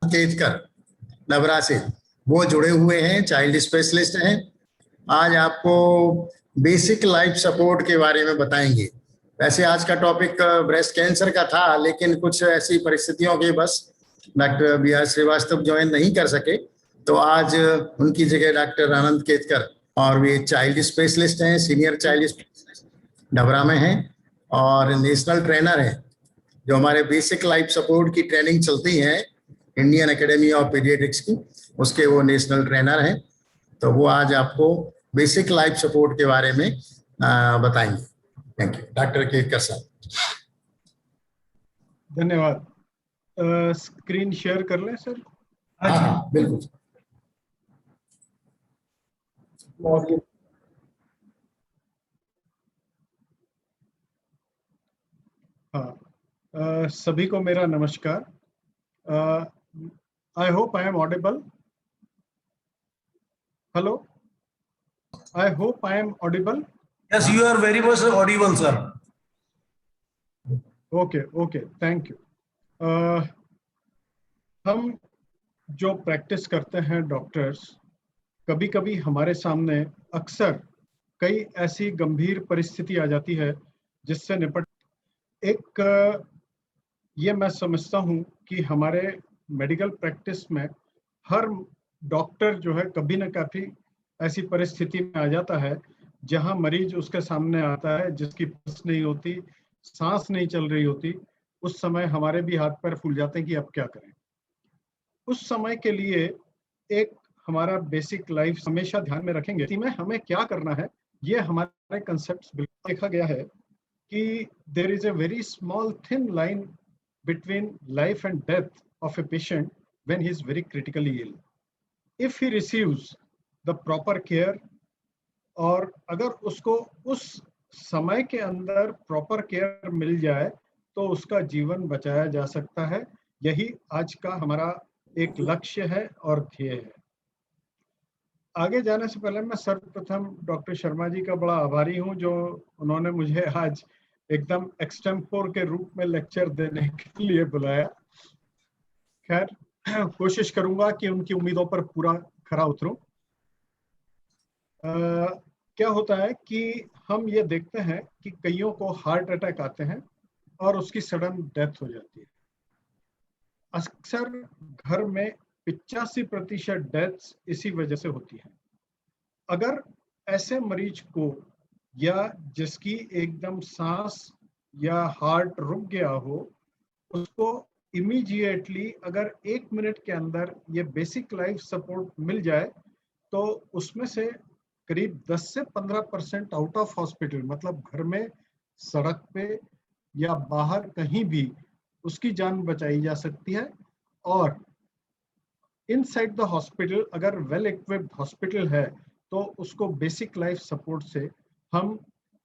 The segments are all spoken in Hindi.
केतकर नबरा से, वो जुड़े हुए हैं, चाइल्ड स्पेशलिस्ट हैं। आज आपको बेसिक लाइफ सपोर्ट के बारे में बताएंगे। वैसे आज का टॉपिक ब्रेस्ट कैंसर का था, लेकिन कुछ ऐसी परिस्थितियों की बस doctor B R Shrivastava join नहीं कर सके, तो आज उनकी जगह डॉक्टर आनंद केतकर, और वे चाइल्ड स्पेशलिस्ट हैं, सीनियर चाइल्ड स्पेशलिस्ट डबरा में हैं और नेशनल ट्रेनर हैं। जो हमारे बेसिक लाइफ सपोर्ट की ट्रेनिंग चलती है इंडियन एकेडमी ऑफ पीडियाट्रिक्स की, उसके वो नेशनल ट्रेनर हैं। तो वो आज आपको बेसिक लाइफ सपोर्ट के बारे में बताएंगे। थैंक यू डॉक्टर केतकर साहब। धन्यवाद। स्क्रीन शेयर कर लें सर? हाँ बिल्कुल। हाँ, सभी को मेरा नमस्कार। I hope I am audible. Hello, I hope I am audible. Yes, you are very much audible, sir. Okay, thank you. हम जो प्रैक्टिस करते हैं डॉक्टर्स, कभी कभी हमारे सामने अक्सर कई ऐसी गंभीर परिस्थिति आ जाती है जिससे निपट ये मैं समझता हूँ कि हमारे मेडिकल प्रैक्टिस में हर डॉक्टर जो है कभी न कभी ऐसी परिस्थिति में आ जाता है जहां मरीज उसके सामने आता है जिसकी पल्स नहीं होती, सांस नहीं चल रही होती। उस समय हमारे भी हाथ पैर फूल जाते हैं कि अब क्या करें। उस समय के लिए एक हमारा बेसिक लाइफ हमेशा ध्यान में रखेंगे कि में हमें क्या करना है। ये हमारे कंसेप्ट्स बिल्कुल देखा गया है कि there is a very small thin line between life and death of a patient when he is very critically ill. If he receives the proper care, और अगर उसको उस समय के अंदर प्रॉपर केयर मिल जाए तो उसका जीवन बचाया जा सकता है। यही आज का हमारा एक लक्ष्य है और ध्येय है। आगे जाने से पहले मैं सर्वप्रथम डॉक्टर शर्मा जी का बड़ा आभारी हूं जो उन्होंने मुझे आज एकदम एक्सटेम्पोर के रूप में लेक्चर देने के लिए बुलाया। खैर, कोशिश करूंगा कि उनकी उम्मीदों पर पूरा खरा उतरूं। क्या होता है कि हम ये देखते हैं कि कईयों को हार्ट अटैक आते हैं और उसकी सडन डेथ हो जाती है। अक्सर घर में 85% डेथ्स इसी वजह से होती है। अगर ऐसे मरीज को या जिसकी एकदम सांस या हार्ट रुक गया हो, उसको इमीडिएटली अगर 1 मिनट के अंदर ये बेसिक लाइफ सपोर्ट मिल जाए तो उसमें से करीब 10 से 15% आउट ऑफ हॉस्पिटल, मतलब घर में, सड़क पे या बाहर कहीं भी उसकी जान बचाई जा सकती है। और इनसाइड द हॉस्पिटल अगर वेल इक्विप्ड हॉस्पिटल है तो उसको बेसिक लाइफ सपोर्ट से हम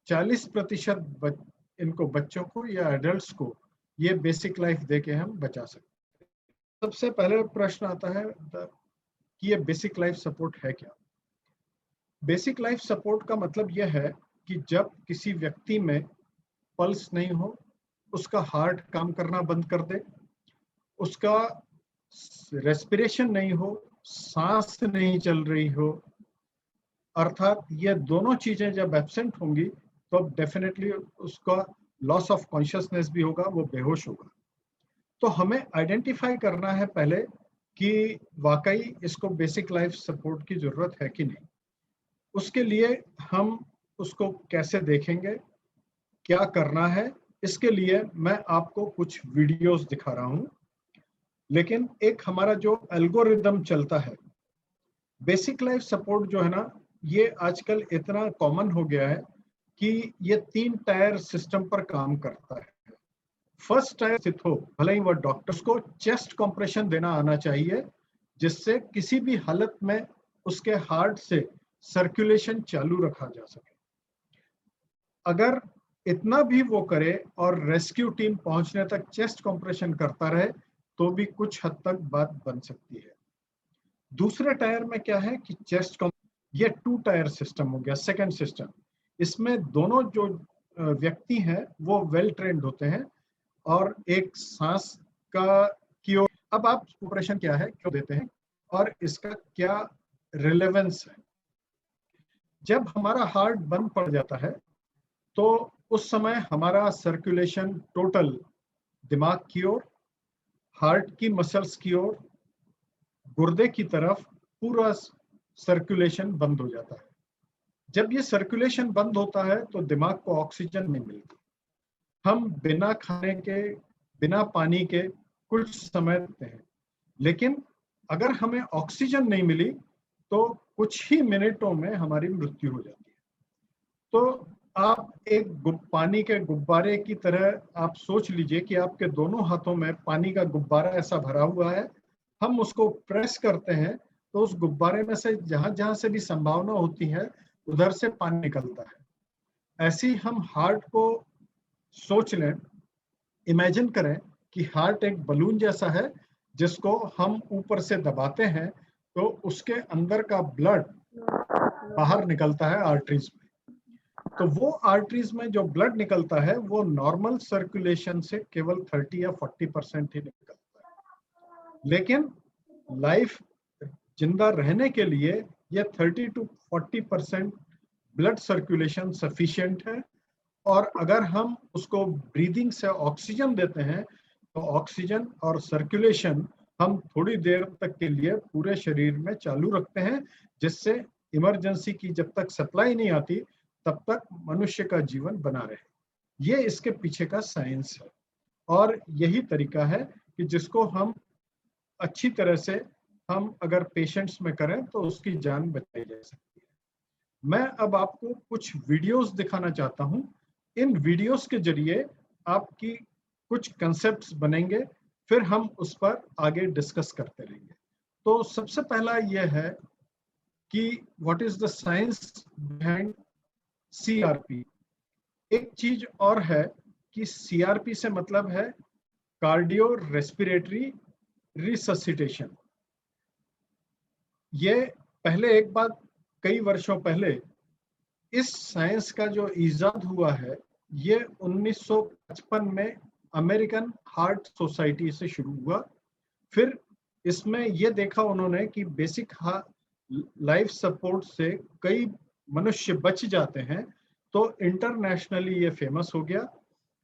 40% इनको बच्चों को या एडल्ट्स को ये बेसिक लाइफ देके हम बचा सकते हैं। सबसे पहले प्रश्न आता है कि ये बेसिक लाइफ सपोर्ट है क्या। बेसिक लाइफ सपोर्ट का मतलब यह है कि जब किसी व्यक्ति में पल्स नहीं हो, उसका हार्ट काम करना बंद कर दे, उसका रेस्पिरेशन नहीं हो, सांस नहीं चल रही हो, अर्थात ये दोनों चीजें जब एब्सेंट होंगी तो डेफिनेटली उसका लॉस ऑफ कॉन्शियसनेस भी होगा, वो बेहोश होगा। तो हमें आइडेंटिफाई करना है पहले कि वाकई इसको बेसिक लाइफ सपोर्ट की जरूरत है कि नहीं। उसके लिए हम उसको कैसे देखेंगे, क्या करना है, इसके लिए मैं आपको कुछ वीडियोस दिखा रहा हूं। लेकिन एक हमारा जो एल्गोरिदम चलता है, बेसिक लाइफ सपोर्ट जो है ना, ये आजकल इतना कॉमन हो गया है कि ये 3 टायर सिस्टम पर काम करता है। फर्स्ट टायर स्थित हो, भले ही वह डॉक्टर्स को चेस्ट कंप्रेशन देना आना चाहिए जिससे किसी भी हालत में उसके हार्ट से सर्कुलेशन चालू रखा जा सके। अगर इतना भी वो करे और रेस्क्यू टीम पहुंचने तक चेस्ट कंप्रेशन करता रहे तो भी कुछ हद तक बात बन सकती है। दूसरे टायर में क्या है कि ये 2 टायर सिस्टम हो गया, सेकंड सिस्टम। इसमें दोनों जो व्यक्ति हैं वो वेल ट्रेंड होते हैं और एक सांस का की ओर अब आप ऑपरेशन क्या है, क्यों देते हैं और इसका क्या रिलेवेंस है। जब हमारा हार्ट बंद पड़ जाता है तो उस समय हमारा सर्कुलेशन टोटल दिमाग की ओर, हार्ट की मसल्स की ओर, गुर्दे की तरफ पूरा सर्कुलेशन बंद हो जाता है। जब ये सर्कुलेशन बंद होता है तो दिमाग को ऑक्सीजन नहीं मिलती। हम बिना खाने के, बिना पानी के कुछ समय रहते हैं, लेकिन अगर हमें ऑक्सीजन नहीं मिली तो कुछ ही मिनटों में हमारी मृत्यु हो जाती है। तो आप एक पानी के गुब्बारे की तरह आप सोच लीजिए कि आपके दोनों हाथों में पानी का गुब्बारा ऐसा भरा हुआ है, हम उसको प्रेस करते हैं तो उस गुब्बारे में से जहां जहां से भी संभावना होती है उधर से पानी निकलता है। ऐसे ही हम हार्ट को सोच लें, इमेजिन करें कि हार्ट एक बलून जैसा है जिसको हम ऊपर से दबाते हैं तो उसके अंदर का ब्लड बाहर निकलता है आर्टरीज में। तो वो आर्टरीज में जो ब्लड निकलता है वो नॉर्मल सर्कुलेशन से केवल 30 या 40% ही निकलता है, लेकिन लाइफ जिंदा रहने के लिए ये 30 to 40% ब्लड सर्कुलेशन सफिशिएंट है। और अगर हम उसको ब्रीदिंग से ऑक्सीजन देते हैं तो ऑक्सीजन और सर्कुलेशन हम थोड़ी देर तक के लिए पूरे शरीर में चालू रखते हैं, जिससे इमरजेंसी की जब तक सप्लाई नहीं आती तब तक मनुष्य का जीवन बना रहे। ये इसके पीछे का साइंस है और यही तरीका है कि जिसको हम अच्छी तरह से हम अगर पेशेंट्स में करें तो उसकी जान बचाई जा सकती है। मैं अब आपको कुछ वीडियोस दिखाना चाहता हूं। इन वीडियोस के जरिए आपकी कुछ कंसेप्ट्स बनेंगे, फिर हम उस पर आगे डिस्कस करते रहेंगे। तो सबसे पहला यह है कि what is the science behind CRP. एक चीज और है कि सीआरपी से मतलब है कार्डियो रेस्पिरेटरी रिससिटेशन। ये पहले एक बात, कई वर्षों पहले इस साइंस का जो इजाद हुआ है ये 1955 में अमेरिकन हार्ट सोसाइटी से शुरू हुआ। फिर इसमें यह देखा उन्होंने कि बेसिक लाइफ सपोर्ट से कई मनुष्य बच जाते हैं, तो इंटरनेशनली ये फेमस हो गया।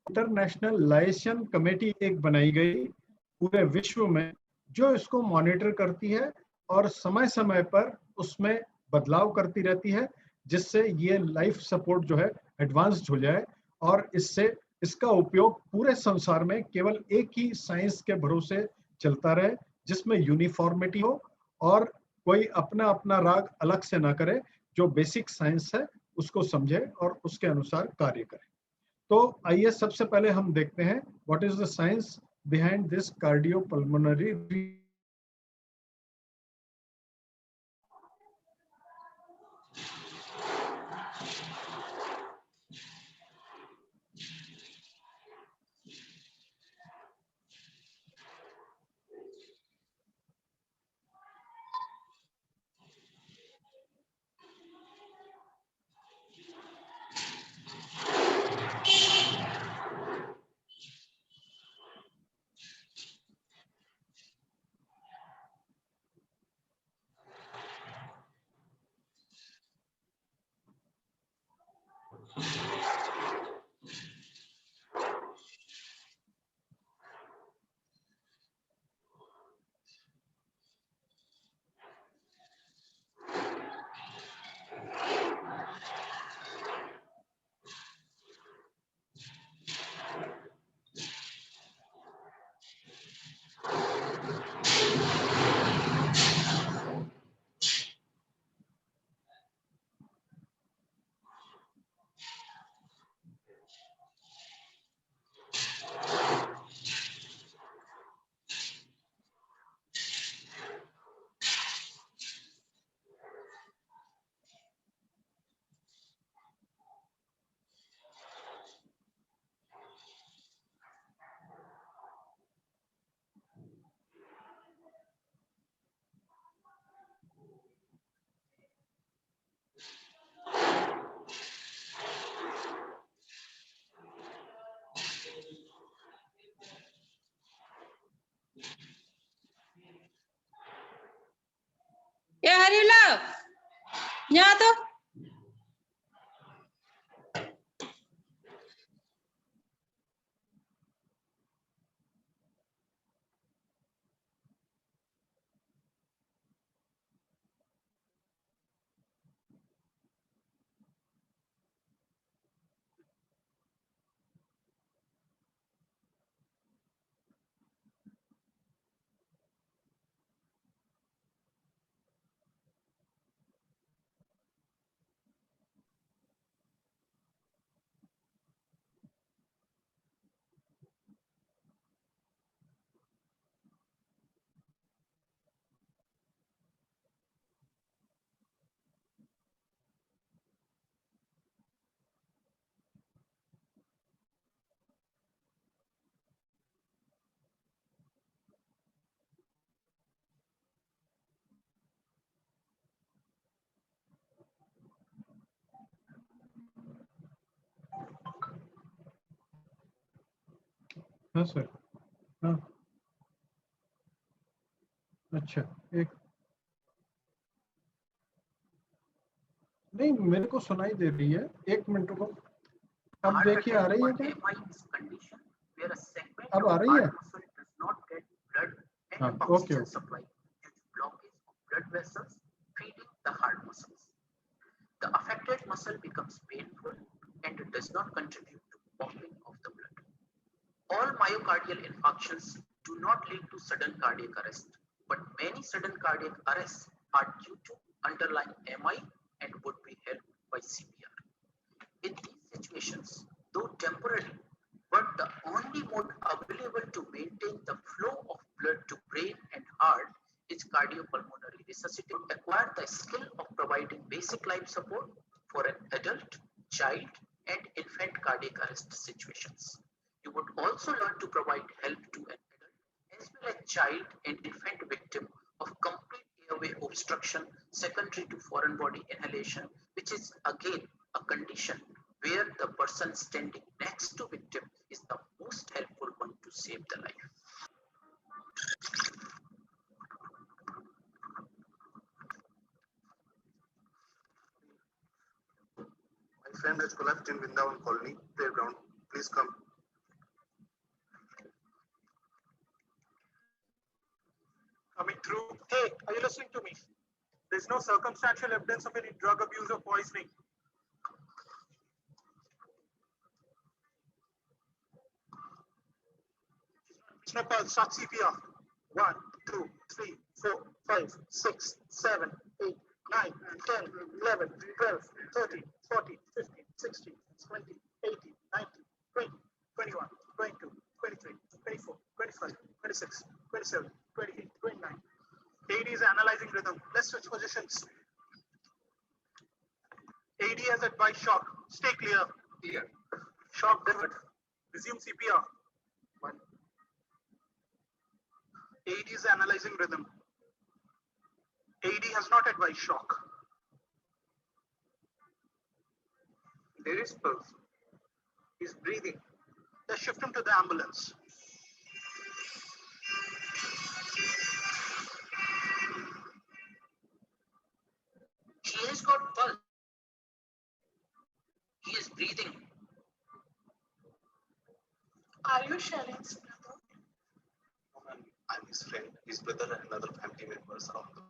इंटरनेशनल लाइसेंस कमेटी एक बनाई गई पूरे विश्व में जो इसको मॉनिटर करती है और समय समय पर उसमें बदलाव करती रहती है, जिससे ये लाइफ सपोर्ट जो है एडवांस्ड हो जाए और इससे इसका उपयोग पूरे संसार में केवल एक ही साइंस के भरोसे चलता रहे, जिसमें यूनिफॉर्मिटी हो और कोई अपना अपना राग अलग से ना करे, जो बेसिक साइंस है उसको समझे और उसके अनुसार कार्य करे। तो आइए सबसे पहले हम देखते हैं what is the science behind this cardiopulmonary. यहाँ तो हाँ सर, हाँ अच्छा, एक नहीं मेरे को सुनाई दे रही है, 1 मिनट रुको। अब देखिए आ रही है क्या? अब आ रही है? हाँ okay okay. The affected muscle becomes painful and it does not contribute to pumping of the blood. All myocardial infarctions do not lead to sudden cardiac arrest, but many sudden cardiac arrests are due to underlying MI and would be helped by CPR. In these situations, though temporary, but the only mode available to maintain the flow of blood to brain and heart is cardiopulmonary resuscitation. Acquire the skill of providing basic life support for an adult, child, and infant cardiac arrest situations. You would also learn to provide help to an adult as well as child and infant victim of complete airway obstruction secondary to foreign body inhalation, which is again a condition where the person standing next to victim is the most helpful one to save the life. My friend has collapsed in Vrindavan Colony playground. Please come. Coming through. Hey, are you listening to me? There's no circumstantial evidence of any drug abuse or poisoning. Snapper, start CPR. 1, 2, 3, 4, 5, 6, 7, 8, 9, 10, 11, 12, 13, 14, 15, 16, 20, 18, 19, 20, 21, 22, 23, 24, 25, 26, 27, 28, 29. AD is analyzing rhythm. Let's switch positions. AD has advised shock. Stay clear. Clear. Shock delivered. Resume CPR. 1. AD is analyzing rhythm. AD has not advised shock. There is pulse. He's breathing. Let's shift him to the ambulance. He has got pulse. He is breathing. Are you sharing his brother? No, ma'am. I'm his friend. His brother and other family members are on the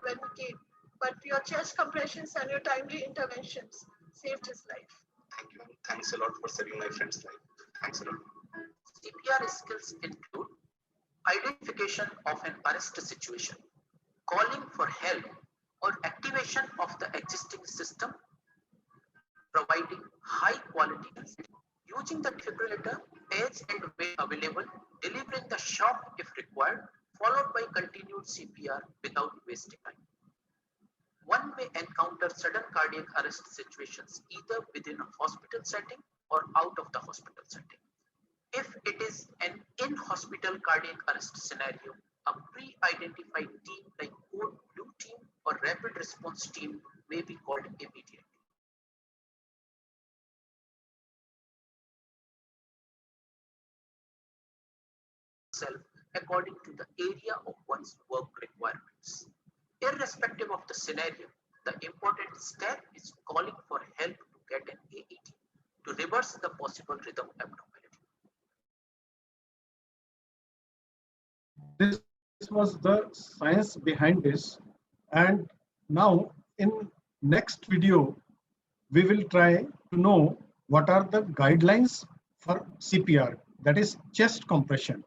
When he came, but your chest compressions and your timely interventions saved his life. Thank you. Thanks a lot for saving my friend's life. Thanks a lot. CPR skills include identification of an arrest situation, calling for help or activation of the existing system, providing high quality, using the defibrillator as and when available, delivering the shock if required, followed by continued CPR without wasting time. One may encounter sudden cardiac arrest situations either within a hospital setting or out of the hospital setting. If it is an in-hospital cardiac arrest scenario, a pre-identified team like Code Blue team or Rapid Response team may be called immediately. according to the area of one's work requirements. Irrespective of the scenario, the important step is calling for help to get an AED to reverse the possible rhythm abnormality. This was the science behind this, and now in next video we will try to know what are the guidelines for CPR, that is chest compression.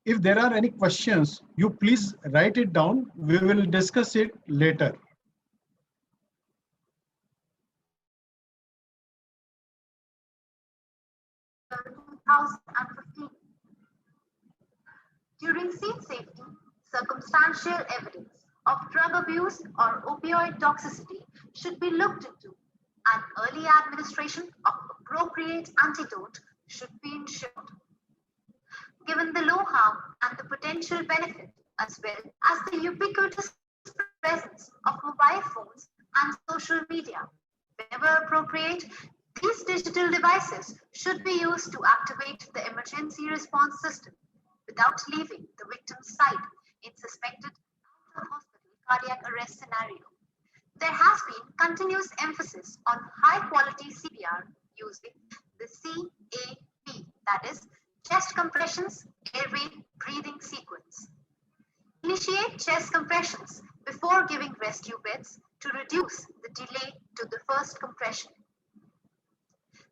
If there are any questions, you please write it down. We will discuss it later. During scene safety, circumstantial evidence of drug abuse or opioid toxicity should be looked into, and early administration of appropriate antidote should be ensured. Given the low harm and the potential benefit, as well as the ubiquitous presence of mobile phones and social media, whenever appropriate, these digital devices should be used to activate the emergency response system without leaving the victim's side in suspected out-of-hospital cardiac arrest scenario. There has been continuous emphasis on high-quality CPR using the CAB, that is, chest compressions, airway, breathing sequence. Initiate chest compressions before giving rescue beds to reduce the delay to the first compression.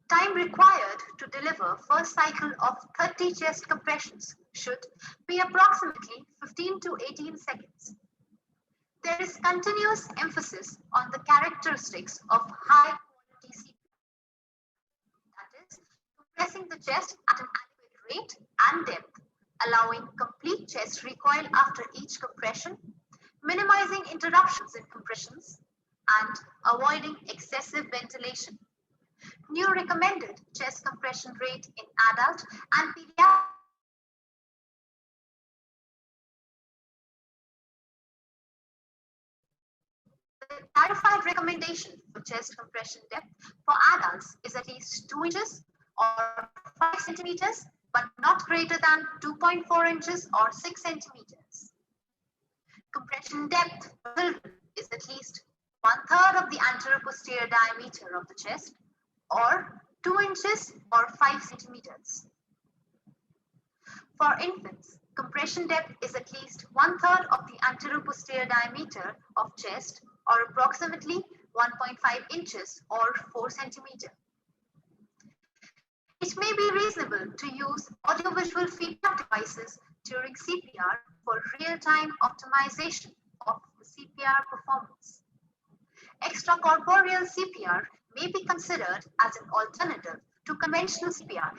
Time required to deliver first cycle of 30 chest compressions should be approximately 15 to 18 seconds. There is continuous emphasis on the characteristics of high-quality CPR, that is, compressing the chest at an adequate rate and depth, allowing complete chest recoil after each compression, minimizing interruptions in compressions, and avoiding excessive ventilation. New recommended chest compression rate in adult and pediatric The clarified recommendation for chest compression depth for adults is at least 2 inches or 5 centimeters, but not greater than 2.4 inches or 6 centimeters. Compression depth for children is at least 1/3 of the anteroposterior diameter of the chest, or 2 inches or 5 centimeters. For infants, compression depth is at least 1/3 of the anteroposterior diameter of chest, or approximately 1.5 inches or 4 centimeters. It may be reasonable to use audiovisual feedback devices during CPR for real-time optimization of the CPR performance. Extracorporeal CPR may be considered as an alternative to conventional CPR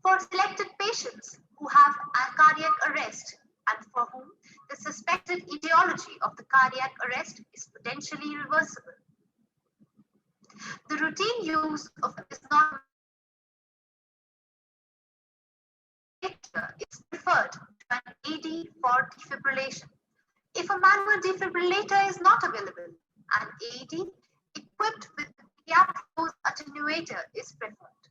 for selected patients who have a cardiac arrest and for whom the suspected etiology of the cardiac arrest is potentially reversible. The routine use of is not is preferred to an AD for defibrillation. If a manual defibrillator is not available, an AD equipped with a pediatric dose attenuator is preferred.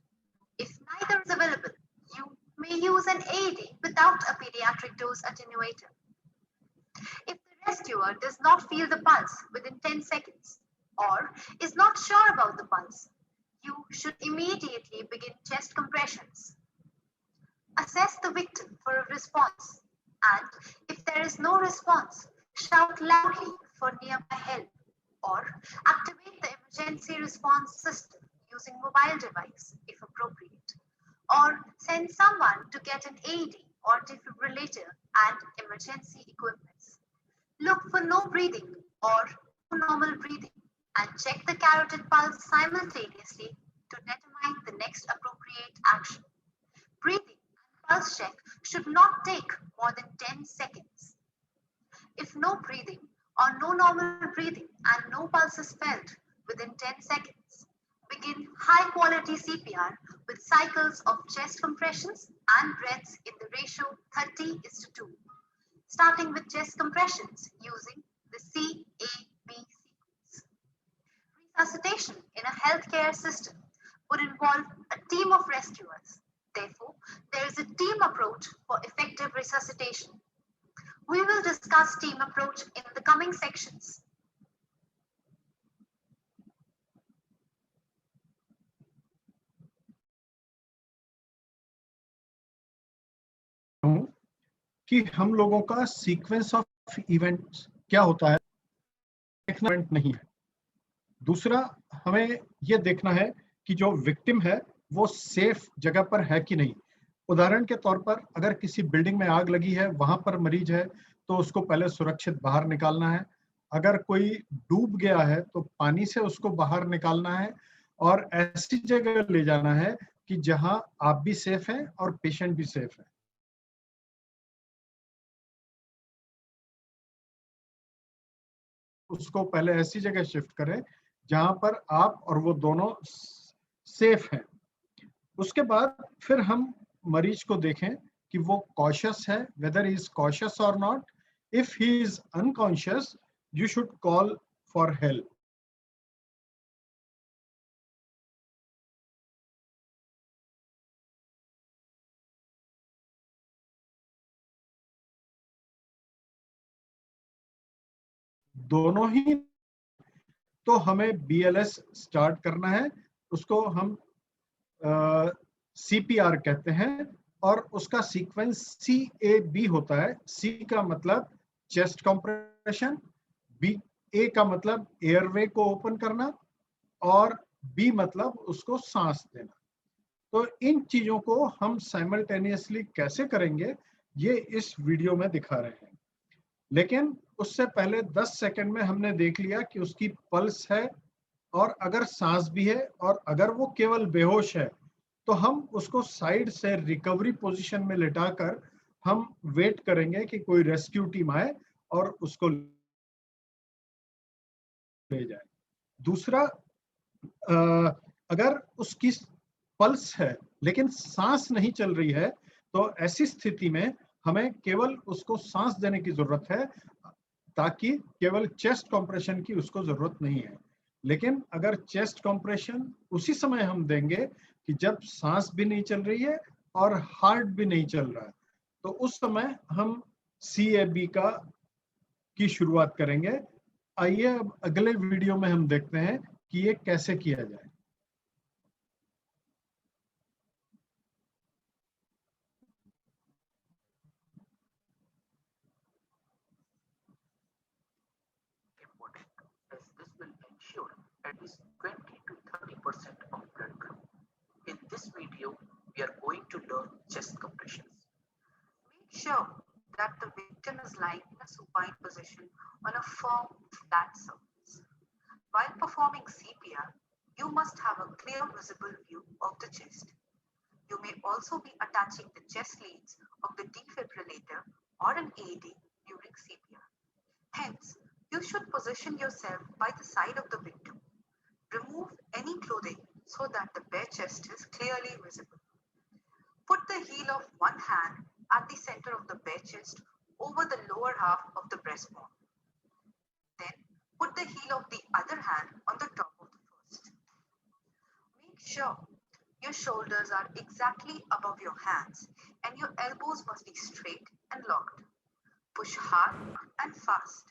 If neither is available, you may use an AD without a pediatric dose attenuator. If the rescuer does not feel the pulse within 10 seconds or is not sure about the pulse, you should immediately begin chest compressions. Assess the victim for a response, and if there is no response, shout loudly for nearby help or activate the emergency response system using mobile device if appropriate, or send someone to get an AED or defibrillator and emergency equipments. Look for no breathing or normal breathing and check the carotid pulse simultaneously to determine the next appropriate action. Breathing and pulse check should not take more than 10 seconds. If no breathing or no normal breathing and no pulse is felt within 10 seconds, begin high quality CPR with cycles of chest compressions and breaths in the ratio 30:2, starting with chest compressions using the CAB sequence. Resuscitation in a healthcare system would involve a team of rescuers. Therefore, there there is a team approach for effective resuscitation. We will discuss team approach in the coming sections. कि हम लोगों का सीक्वेंस ऑफ इवेंट्स क्या होता है, देखना नहीं है। दूसरा, हमें यह देखना है कि जो विक्टिम है वो सेफ जगह पर है कि नहीं। उदाहरण के तौर पर अगर किसी बिल्डिंग में आग लगी है, वहां पर मरीज है, तो उसको पहले सुरक्षित बाहर निकालना है। अगर कोई डूब गया है तो पानी से उसको बाहर निकालना है और ऐसी जगह ले जाना है कि जहां आप भी सेफ हैं और पेशेंट भी सेफ है। उसको पहले ऐसी जगह शिफ्ट करें जहां पर आप और वो दोनों सेफ हैं। उसके बाद फिर हम मरीज को देखें कि वो कॉशियस है, वेदर ही इज कॉशियस और not. If he is unconscious, you should call for help. दोनों ही, तो हमें BLS स्टार्ट करना है। उसको हम CPR कहते हैं और उसका सीक्वेंस CAB होता है। C का मतलब चेस्ट कंप्रेशन, A का मतलब एयरवे को ओपन करना और B मतलब उसको सांस देना। तो इन चीजों को हम साइमल्टेनियसली कैसे करेंगे ये इस वीडियो में दिखा रहे हैं। लेकिन उससे पहले 10 सेकंड में हमने देख लिया कि उसकी पल्स है और अगर सांस भी है, और अगर वो केवल बेहोश है तो हम उसको साइड से रिकवरी पोजीशन में लेटाकर हम वेट करेंगे कि कोई रेस्क्यू टीम आए और उसको ले जाए। दूसरा, अगर उसकी पल्स है लेकिन सांस नहीं चल रही है तो ऐसी स्थिति में हमें केवल उसको सांस देने की जरूरत है, ताकि केवल चेस्ट कंप्रेशन की उसको जरूरत नहीं है। लेकिन अगर चेस्ट कंप्रेशन उसी समय हम देंगे कि जब सांस भी नहीं चल रही है और हार्ट भी नहीं चल रहा है, तो उस समय हम CAB की शुरुआत करेंगे। आइए अब अगले वीडियो में हम देखते हैं कि ये कैसे किया जाए। As this will ensure at least 20 to 30% of blood flow. In this video, we are going to learn chest compressions. Make sure that the victim is lying in a supine position on a firm, flat surface. While performing CPR, you must have a clear visible view of the chest. You may also be attaching the chest leads of the defibrillator or an AED during CPR. Hence, you should position yourself by the side of the victim. Remove any clothing so that the bare chest is clearly visible. Put the heel of one hand at the center of the bare chest over the lower half of the breastbone. Then, put the heel of the other hand on the top of the first. Make sure your shoulders are exactly above your hands and your elbows must be straight and locked. Push hard and fast.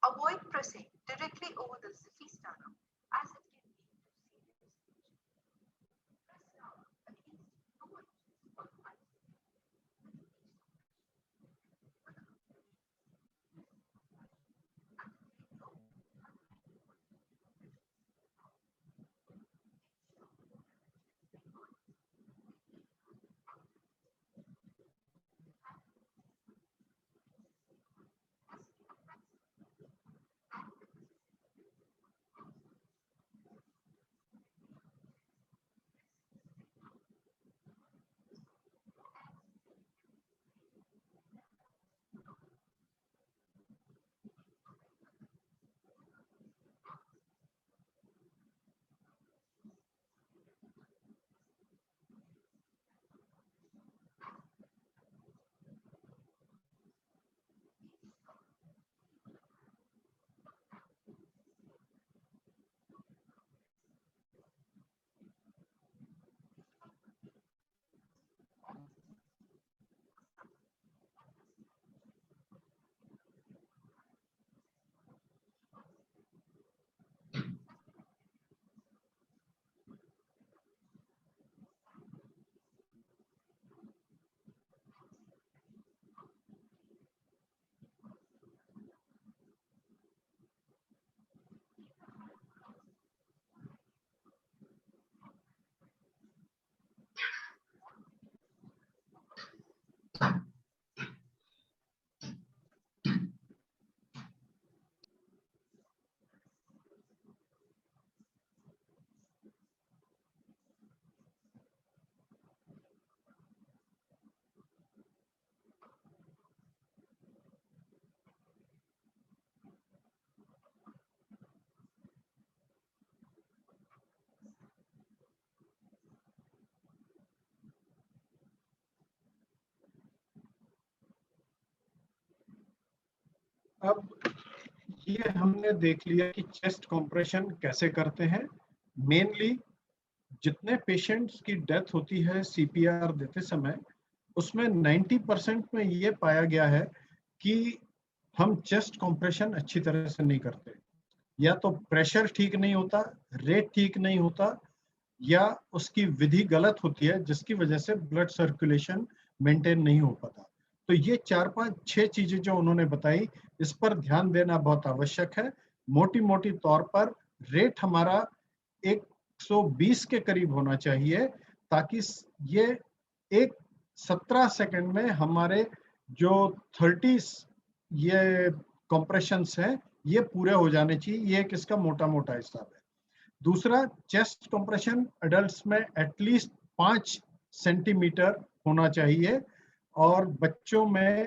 Avoid pressing directly over the zippy sternum as it can lead to serious injury. Press down against lower or अब ये हमने देख लिया कि चेस्ट कंप्रेशन कैसे करते हैं। मेनली जितने पेशेंट्स की डेथ होती है सीपीआर देते समय, उसमें 90% में ये पाया गया है कि हम चेस्ट कंप्रेशन अच्छी तरह से नहीं करते। या तो प्रेशर ठीक नहीं होता, रेट ठीक नहीं होता, या उसकी विधि गलत होती है जिसकी वजह से ब्लड सर्कुलेशन मेंटेन नहीं हो पाता। तो ये 4-5-6 चीजें जो उन्होंने बताई, इस पर ध्यान देना बहुत आवश्यक है। मोटी मोटी तौर पर रेट हमारा 120 के करीब होना चाहिए, ताकि ये एक 17 सेकंड में हमारे जो 30 ये कंप्रेशंस हैं ये पूरे हो जाने चाहिए। ये एक इसका मोटा मोटा हिसाब है। दूसरा, चेस्ट कंप्रेशन अडल्ट्स में एटलीस्ट 5 सेंटीमीटर होना चाहिए, और बच्चों में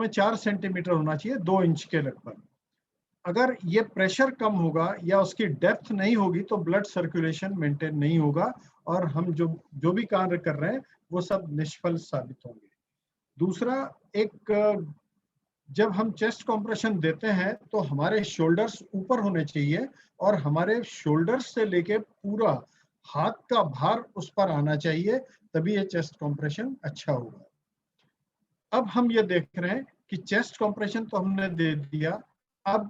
4 सेंटीमीटर होना चाहिए, 2 इंच के लगभग। अगर ये प्रेशर कम होगा या उसकी डेप्थ नहीं होगी तो ब्लड सर्कुलेशन मेंटेन नहीं होगा, और हम जो भी कार्य कर रहे हैं वो सब निष्फल साबित होंगे। दूसरा, एक जब हम चेस्ट कंप्रेशन देते हैं तो हमारे शोल्डर्स ऊपर होने चाहिए, और हमारे शोल्डर्स से लेके पूरा हाथ का भार उस पर आना चाहिए, तभी ये चेस्ट कंप्रेशन अच्छा होगा। अब हम ये देख रहे हैं कि चेस्ट कंप्रेशन तो हमने दे दिया। अब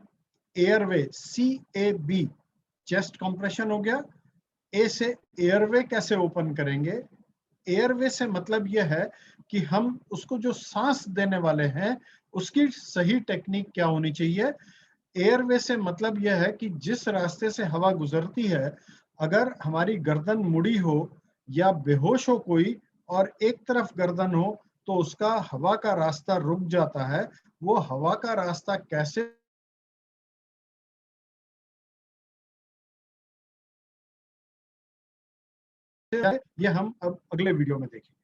एयरवे, CAB, चेस्ट कंप्रेशन हो गया। ए से एयरवे कैसे ओपन करेंगे? एयरवे से मतलब यह है कि हम उसको जो सांस देने वाले हैं उसकी सही टेक्निक क्या होनी चाहिए। एयरवे से मतलब यह है कि जिस रास्ते से हवा गुजरती है, अगर हमारी गर्दन मुड़ी हो या बेहोश हो कोई और एक तरफ गर्दन हो तो उसका हवा का रास्ता रुक जाता है। वो हवा का रास्ता कैसे है, ये हम अब अगले वीडियो में देखेंगे।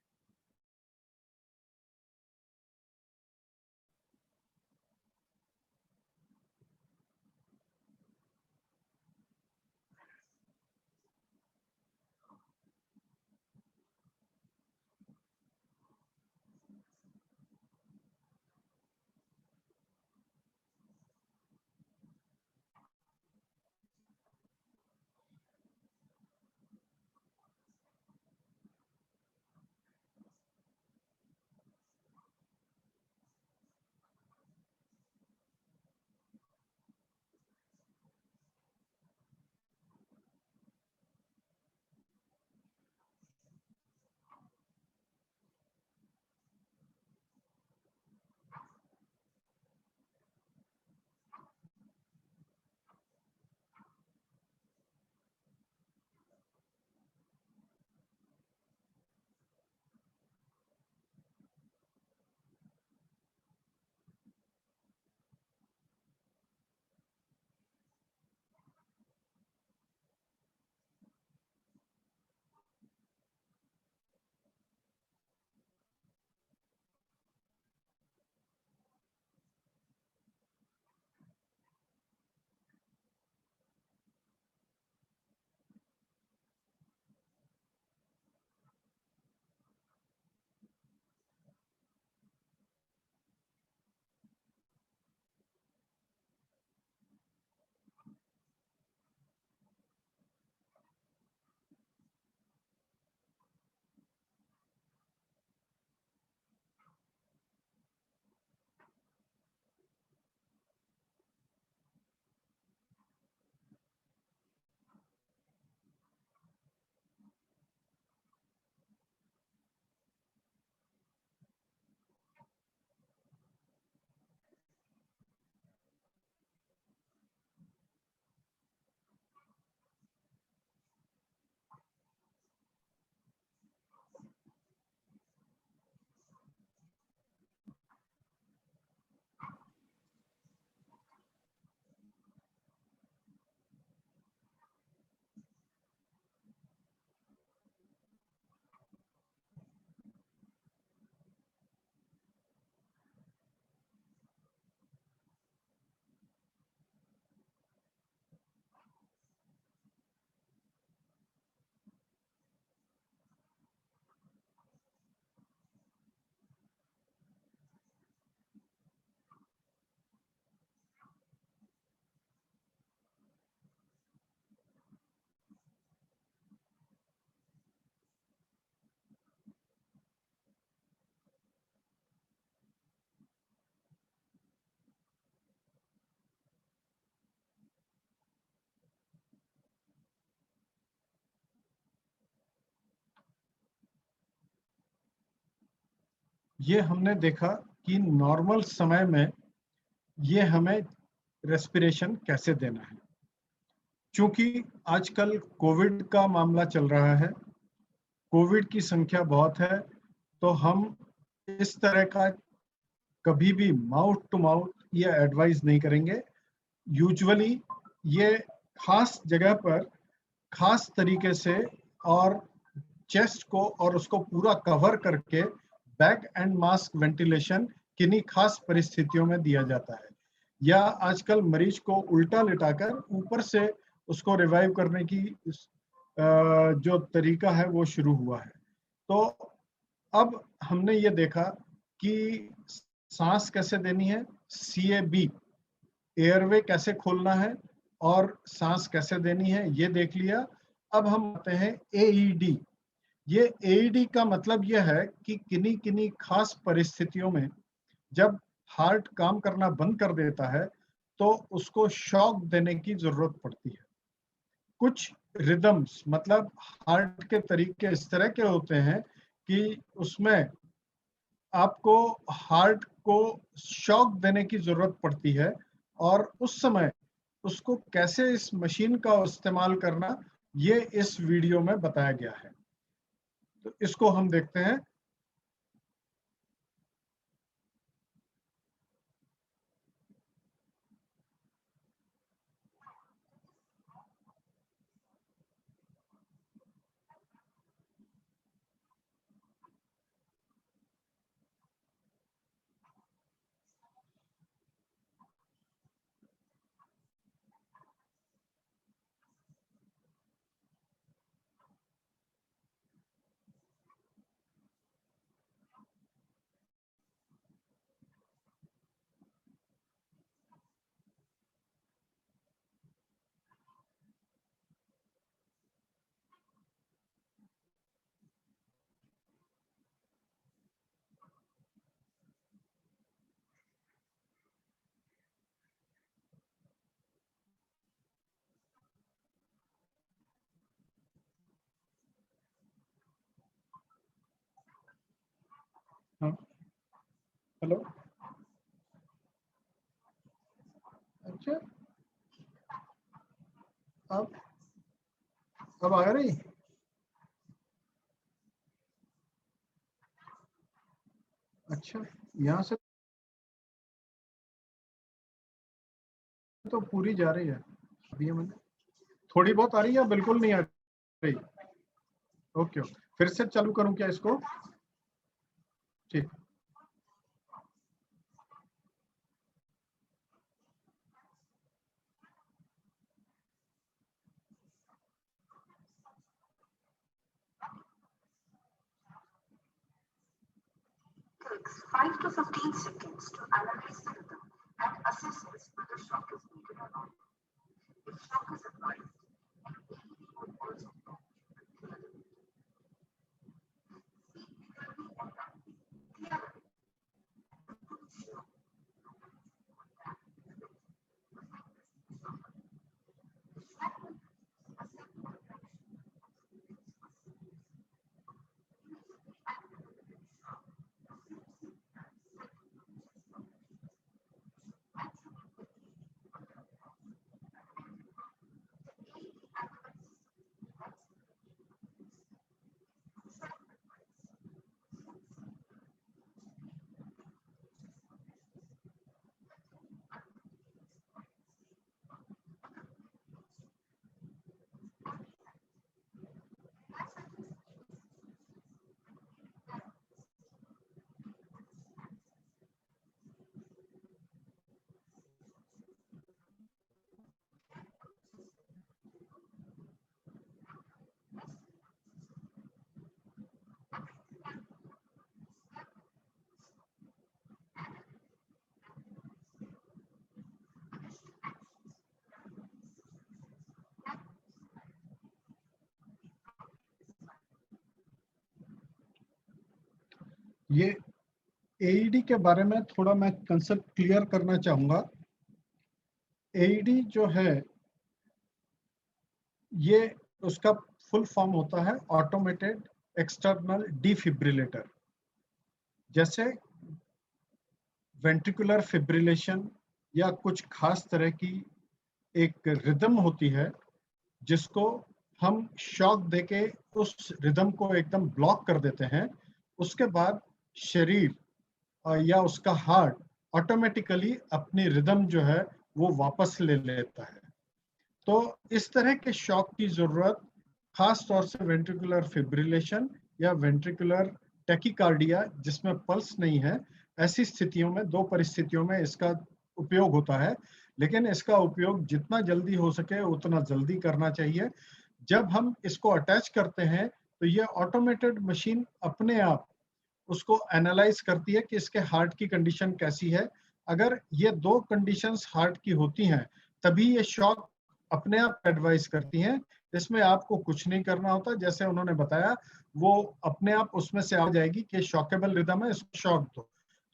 ये हमने देखा कि नॉर्मल समय में ये हमें रेस्पिरेशन कैसे देना है। क्योंकि आजकल कोविड का मामला चल रहा है, कोविड की संख्या बहुत है, तो हम इस तरह का कभी भी माउथ टू माउथ ये एडवाइस नहीं करेंगे। यूजुअली ये खास जगह पर खास तरीके से और चेस्ट को और उसको पूरा कवर करके बैक एंड मास्क वेंटिलेशन किन्हीं खास परिस्थितियों में दिया जाता है, या आजकल मरीज को उल्टा लिटाकर ऊपर से उसको रिवाइव करने की जो तरीका है वो शुरू हुआ है। तो अब हमने ये देखा कि सांस कैसे देनी है, CAB एयरवे कैसे खोलना है और सांस कैसे देनी है ये देख लिया। अब हम आते हैं AED। ये AED का मतलब यह है कि किन्हीं किन्हीं खास परिस्थितियों में जब हार्ट काम करना बंद कर देता है तो उसको शॉक देने की जरूरत पड़ती है। कुछ रिदम्स मतलब हार्ट के तरीके इस तरह के होते हैं कि उसमें आपको हार्ट को शॉक देने की जरूरत पड़ती है, और उस समय उसको कैसे इस मशीन का इस्तेमाल करना ये इस वीडियो में बताया गया है। तो इसको हम देखते हैं। हाँ, हेलो, अच्छा, अब आ रही? अच्छा, यहाँ से तो पूरी जा रही है। अभी मैंने थोड़ी बहुत आ रही है या बिल्कुल नहीं आ रही? ओके, फिर से चालू करूं क्या इसको? ठीक। Takes 5 to 15 seconds to analyze the rhythm and assesses whether shock is needed or not. If shock is advised, an AED would also prompt you to clear the room. ये AED के बारे में थोड़ा मैं कंसेप्ट क्लियर करना चाहूंगा। AED जो है ये उसका फुल फॉर्म होता है ऑटोमेटेड एक्सटर्नल डिफिब्रिलेटर। जैसे वेंट्रिकुलर फिब्रिलेशन या कुछ खास तरह की एक रिदम होती है जिसको हम शॉक देके उस रिदम को एकदम ब्लॉक कर देते हैं, उसके बाद शरीर या उसका हार्ट ऑटोमेटिकली अपनी रिदम जो है वो वापस ले लेता है। तो इस तरह के शॉक की जरूरत खास तौर से वेंट्रिकुलर फिब्रिलेशन या वेंट्रिकुलर टैकीकार्डिया जिसमें पल्स नहीं है, ऐसी स्थितियों में, दो परिस्थितियों में इसका उपयोग होता है। लेकिन इसका उपयोग जितना जल्दी हो सके उतना जल्दी करना चाहिए। जब हम इसको अटैच करते हैं तो ये ऑटोमेटेड मशीन अपने आप उसको एनालाइज करती है कि इसके हार्ट की कंडीशन कैसी है। अगर ये दो कंडीशंस हार्ट की होती हैं तभी ये शॉक अपने आप एडवाइस करती हैं। इसमें आपको कुछ नहीं करना होता, जैसे उन्होंने बताया वो अपने आप उसमें से आ जाएगी कि शॉकेबल रिदम है, इसको शॉक दो,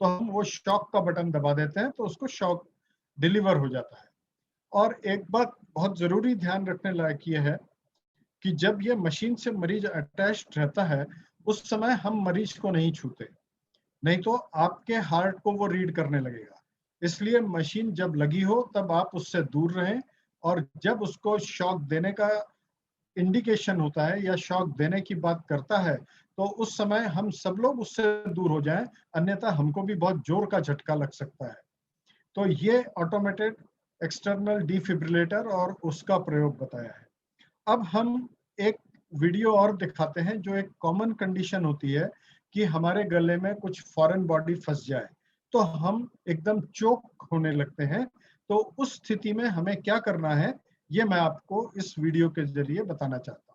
तो हम वो शॉक का बटन दबा देते हैं तो उसको शॉक डिलीवर हो जाता है। और एक बात बहुत जरूरी ध्यान रखने लायक ये है कि जब ये मशीन से मरीज अटैच्ड रहता है उस समय हम मरीज को नहीं छूते, नहीं तो आपके हार्ट को वो रीड करने लगेगा। इसलिए मशीन जब लगी हो तब आप उससे दूर रहें, और जब उसको शॉक देने का इंडिकेशन होता है या शॉक देने की बात करता है तो उस समय हम सब लोग उससे दूर हो जाएं, अन्यथा हमको भी बहुत जोर का झटका लग सकता है। तो ये ऑटोमेटेड एक्सटर्नल डिफिब्रिलेटर और उसका प्रयोग बताया है। अब हम एक वीडियो और दिखाते हैं जो एक कॉमन कंडीशन होती है कि हमारे गले में कुछ फॉरेन बॉडी फंस जाए तो हम एकदम चोक होने लगते हैं। तो उस स्थिति में हमें क्या करना है ये मैं आपको इस वीडियो के जरिए बताना चाहता हूँ।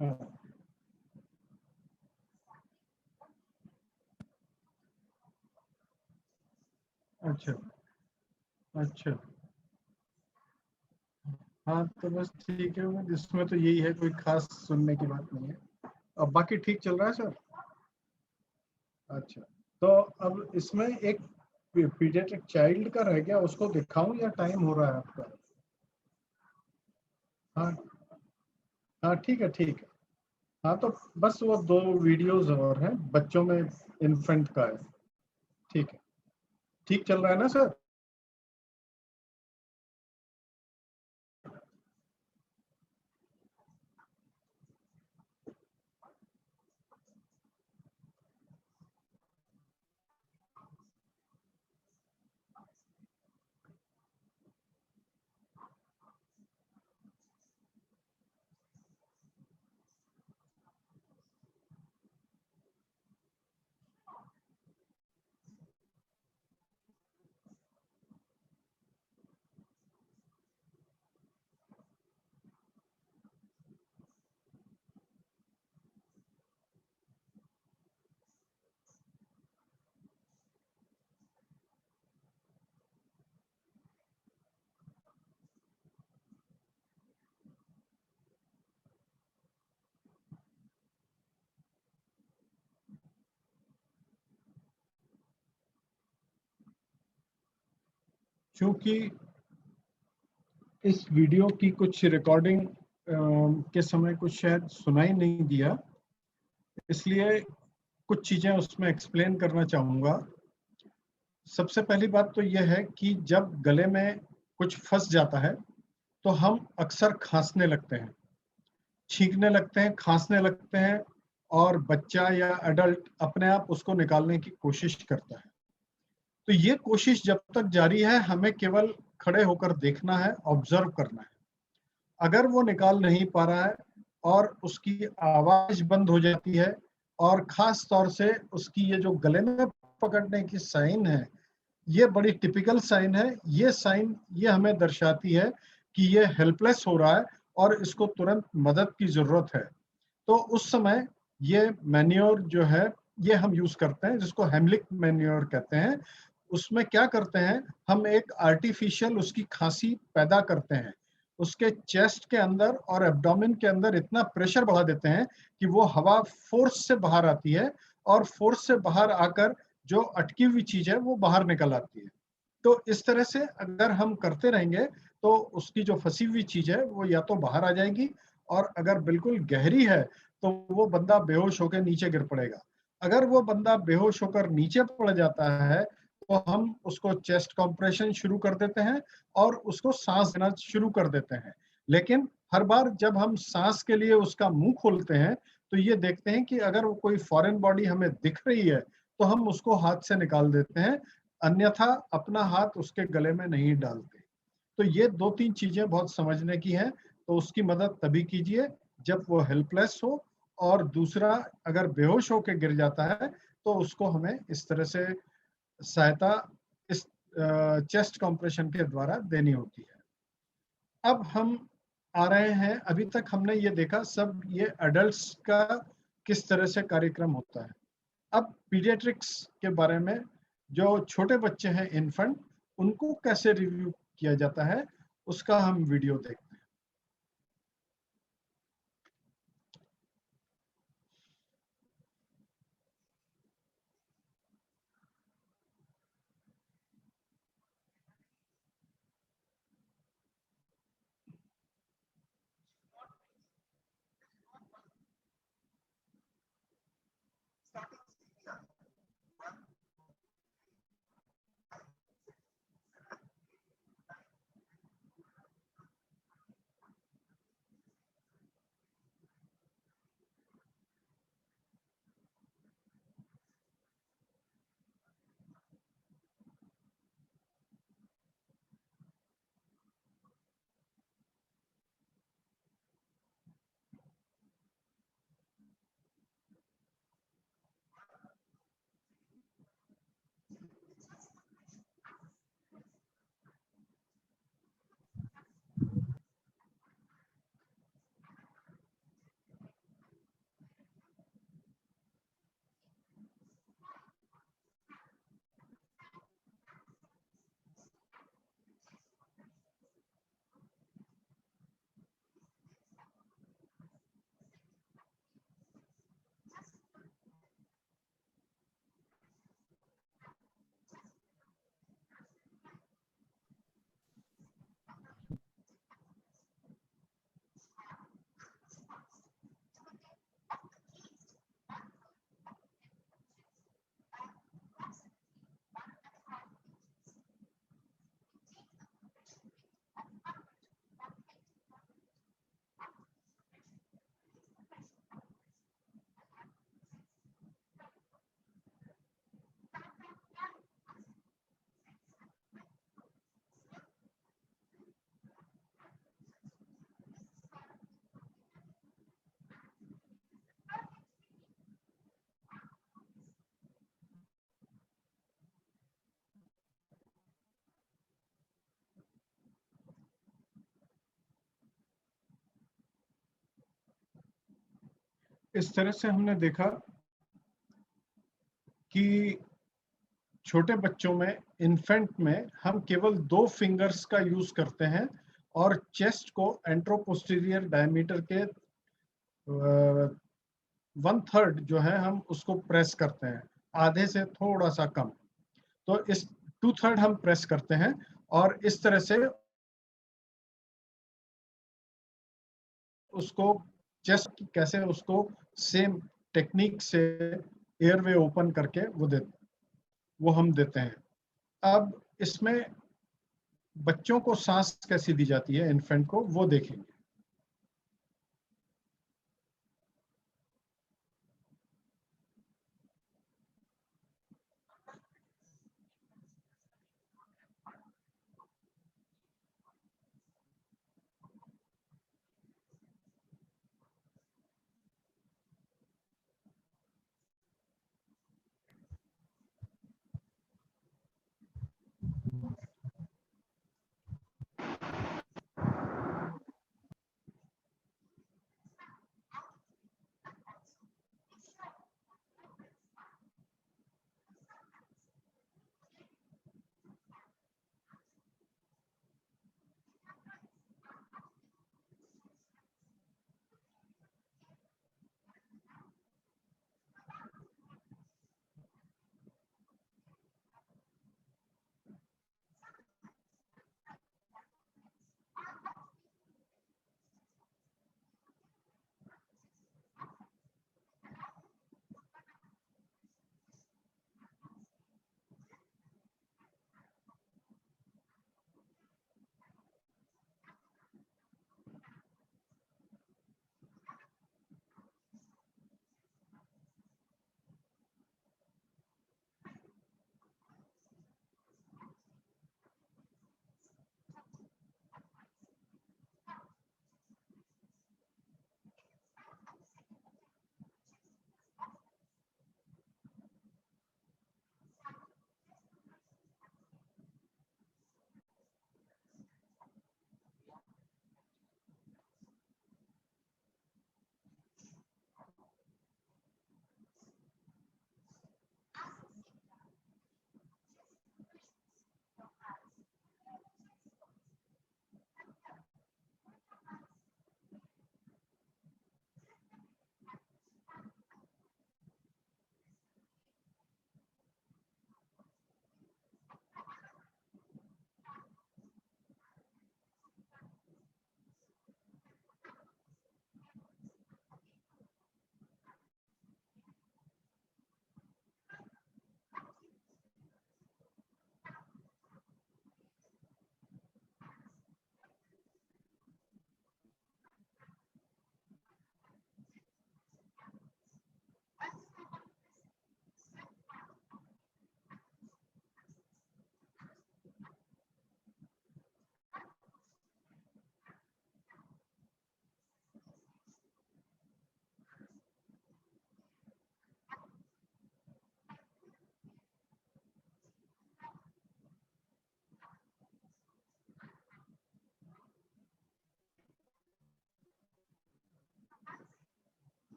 हाँ, अच्छा अच्छा, हाँ तो बस ठीक है, वो इसमें तो यही है, कोई खास सुनने की बात नहीं है। अब बाकी ठीक चल रहा है सर? अच्छा, तो अब इसमें एक पीडियाट्रिक चाइल्ड का रह गया, उसको दिखाऊं या टाइम हो रहा है आपका? हाँ हाँ ठीक है ठीक है। हाँ तो बस वो दो वीडियोस और हैं बच्चों में, इन्फेंट का है। ठीक है, ठीक चल रहा है ना सर? क्योंकि इस वीडियो की कुछ रिकॉर्डिंग के समय कुछ शायद सुनाई नहीं दिया, इसलिए कुछ चीजें उसमें एक्सप्लेन करना चाहूंगा। सबसे पहली बात तो यह है कि जब गले में कुछ फंस जाता है तो हम अक्सर खांसने लगते हैं, छींकने लगते हैं, खांसने लगते हैं, और बच्चा या एडल्ट अपने आप उसको निकालने की कोशिश करता है। तो ये कोशिश जब तक जारी है, हमें केवल खड़े होकर देखना है, ऑब्जर्व करना है। अगर वो निकाल नहीं पा रहा है और उसकी आवाज बंद हो जाती है, और खास तौर से उसकी ये जो गले में पकड़ने की साइन है, ये बड़ी टिपिकल साइन है। ये साइन ये हमें दर्शाती है कि ये हेल्पलेस हो रहा है और इसको तुरंत मदद की जरूरत है। तो उस समय ये मैन्योर जो है ये हम यूज करते हैं, जिसको हेमलिक मैन्योर कहते हैं। उसमें क्या करते हैं, हम एक आर्टिफिशियल उसकी खांसी पैदा करते हैं, उसके चेस्ट के अंदर और एब्डोमेन के अंदर इतना प्रेशर बढ़ा देते हैं कि वो हवा फोर्स से बाहर आती है, और फोर्स से बाहर आकर जो अटकी हुई चीज है वो बाहर निकल आती है। तो इस तरह से अगर हम करते रहेंगे तो उसकी जो फंसी हुई चीज है वो या तो बाहर आ जाएगी, और अगर बिल्कुल गहरी है तो वो बंदा बेहोश होकर नीचे गिर पड़ेगा। अगर वो बंदा बेहोश होकर नीचे पड़ जाता है तो हम उसको चेस्ट कंप्रेशन शुरू कर देते हैं और उसको सांस देना शुरू कर देते हैं। लेकिन हर बार जब हम सांस के लिए उसका मुंह खोलते हैं तो ये देखते हैं कि अगर वो कोई फॉरेन बॉडी हमें दिख रही है तो हम उसको हाथ से निकाल देते हैं, अन्यथा अपना हाथ उसके गले में नहीं डालते। तो ये 2-3 चीजें बहुत समझने की हैं। तो उसकी मदद तभी कीजिए जब वो हेल्पलेस हो, और दूसरा, अगर बेहोश होकर गिर जाता है तो उसको हमें इस तरह से सहायता इस चेस्ट कंप्रेशन के द्वारा देनी होती है। अब हम आ रहे हैं, अभी तक हमने ये देखा सब ये एडल्ट्स का किस तरह से कार्यक्रम होता है। अब पीडियाट्रिक्स के बारे में, जो छोटे बच्चे हैं इन्फेंट, उनको कैसे रिव्यू किया जाता है उसका हम वीडियो देखते हैं। इस तरह से हमने देखा कि छोटे बच्चों में, इन्फेंट में, हम केवल 2 फिंगर्स का यूज करते हैं और चेस्ट को एंट्रोपोस्टीरियर डायमीटर के 1/3 जो है हम उसको प्रेस करते हैं, आधे से थोड़ा सा कम। तो इस 2/3 हम प्रेस करते हैं, और इस तरह से उसको चेस्ट कैसे उसको सेम टेक्निक से एयरवे ओपन करके वो हम देते हैं। अब इसमें बच्चों को सांस कैसी दी जाती है, इन्फेंट को, वो देखेंगे।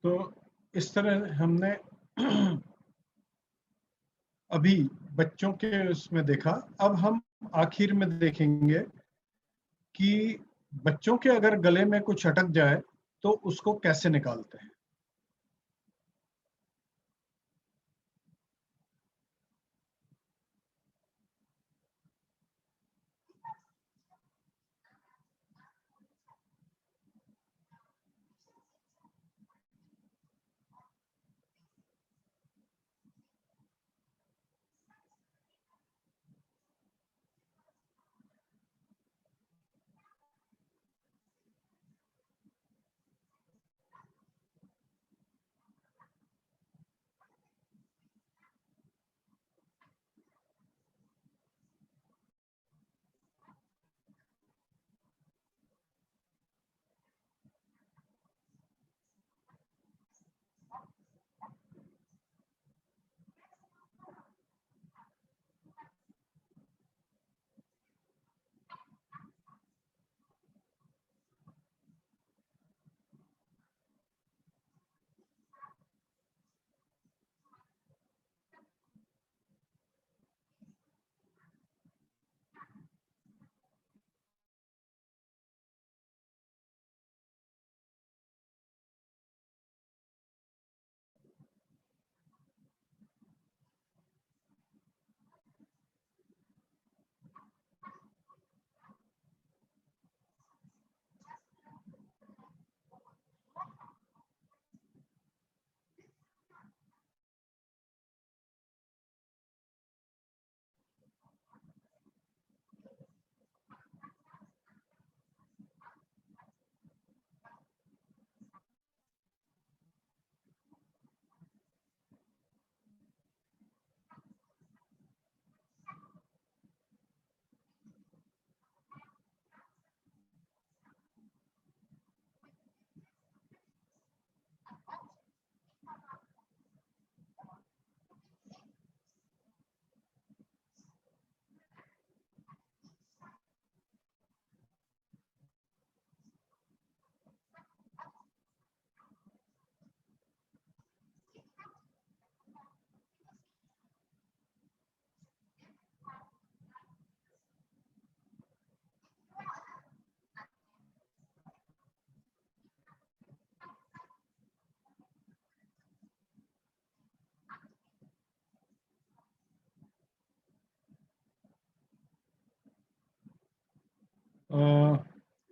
तो इस तरह हमने अभी बच्चों के उसमें देखा। अब हम आखिर में देखेंगे कि बच्चों के अगर गले में कुछ अटक जाए तो उसको कैसे निकालते हैं।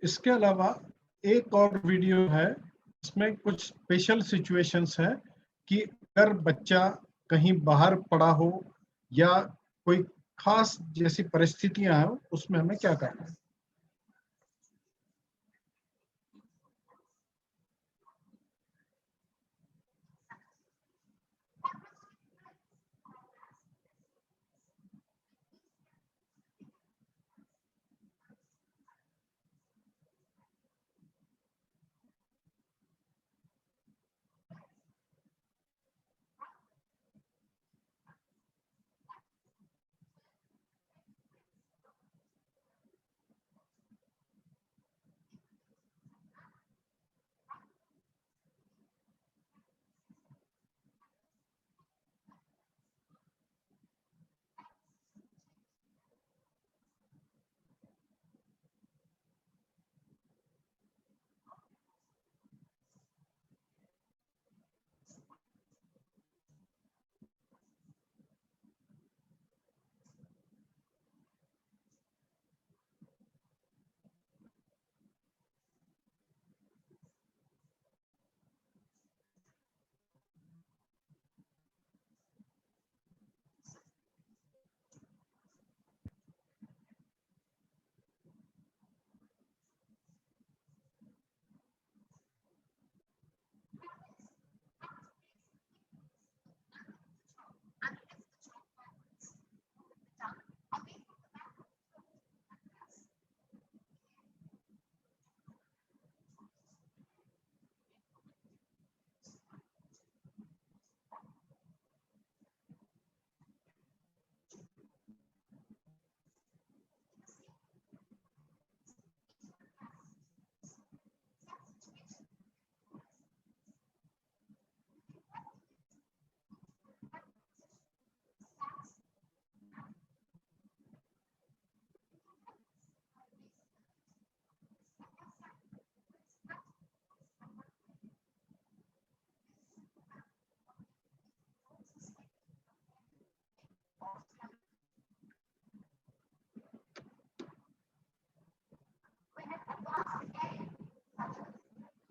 इसके अलावा एक और वीडियो है, इसमें कुछ स्पेशल सिचुएशंस है कि अगर बच्चा कहीं बाहर पड़ा हो या कोई खास जैसी परिस्थितियां हो, उसमें हमें क्या करना है।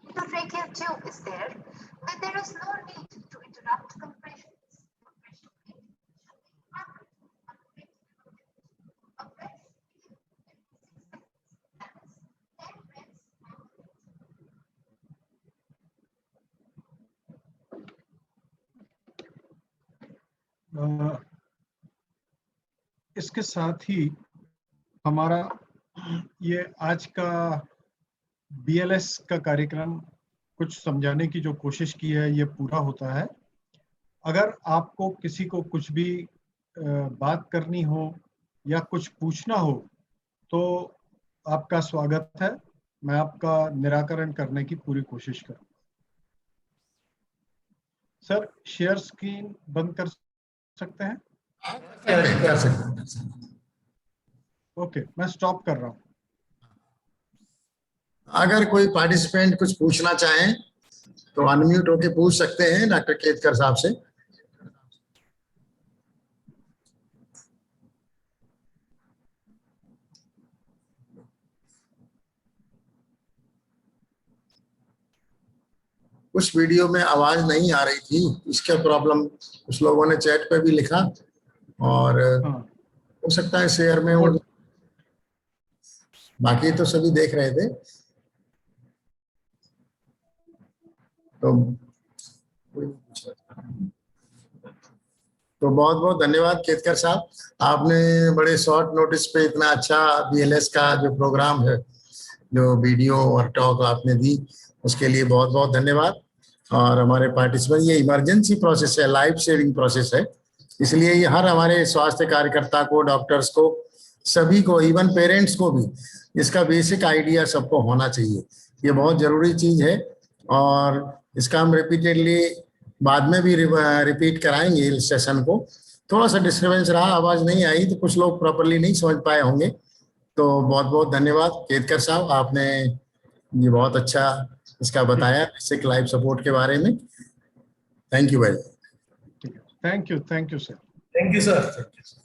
Intratracheal tube is there, then there is no need to interrupt compression. इसके साथ ही हमारा ये आज का BLS का कार्यक्रम कुछ समझाने की जो कोशिश की है ये पूरा होता है। अगर आपको किसी को कुछ भी बात करनी हो या कुछ पूछना हो तो आपका स्वागत है, मैं आपका निराकरण करने की पूरी कोशिश करूँगा। सर, शेयर स्क्रीन बंद कर सकते हैं? कर सकते हैं। ओके, मैं स्टॉप कर रहा हूँ। अगर कोई पार्टिसिपेंट कुछ पूछना चाहे तो अनम्यूट होके पूछ सकते हैं डॉक्टर केतकर साहब से। उस वीडियो में आवाज नहीं आ रही थी, इसका प्रॉब्लम कुछ लोगों ने चैट पे भी लिखा और हो सकता है शेयर में हो, बाकी तो सभी देख रहे थे। तो बहुत बहुत धन्यवाद केतकर साहब, आपने बड़े शॉर्ट नोटिस पे इतना अच्छा BLS का जो प्रोग्राम है, जो वीडियो और टॉक आपने दी, उसके लिए बहुत बहुत धन्यवाद। और हमारे पार्टिसिपेंट, ये इमरजेंसी प्रोसेस है, लाइफ सेविंग प्रोसेस है, इसलिए ये हर हमारे स्वास्थ्य कार्यकर्ता को, डॉक्टर्स को, सभी को, इवन पेरेंट्स को भी इसका बेसिक आइडिया सबको होना चाहिए। ये बहुत जरूरी चीज है और इसका हम रिपीटेडली बाद में भी रिपीट कराएंगे इस सेशन को। थोड़ा सा डिस्टर्बेंस रहा, आवाज नहीं आई तो कुछ लोग प्रॉपरली नहीं समझ पाए होंगे। तो बहुत बहुत धन्यवाद केतकर साहब, आपने ये बहुत अच्छा इसका बताया बेसिक लाइफ सपोर्ट के बारे में। थैंक यू भाई। Thank you sir. Thank you, sir.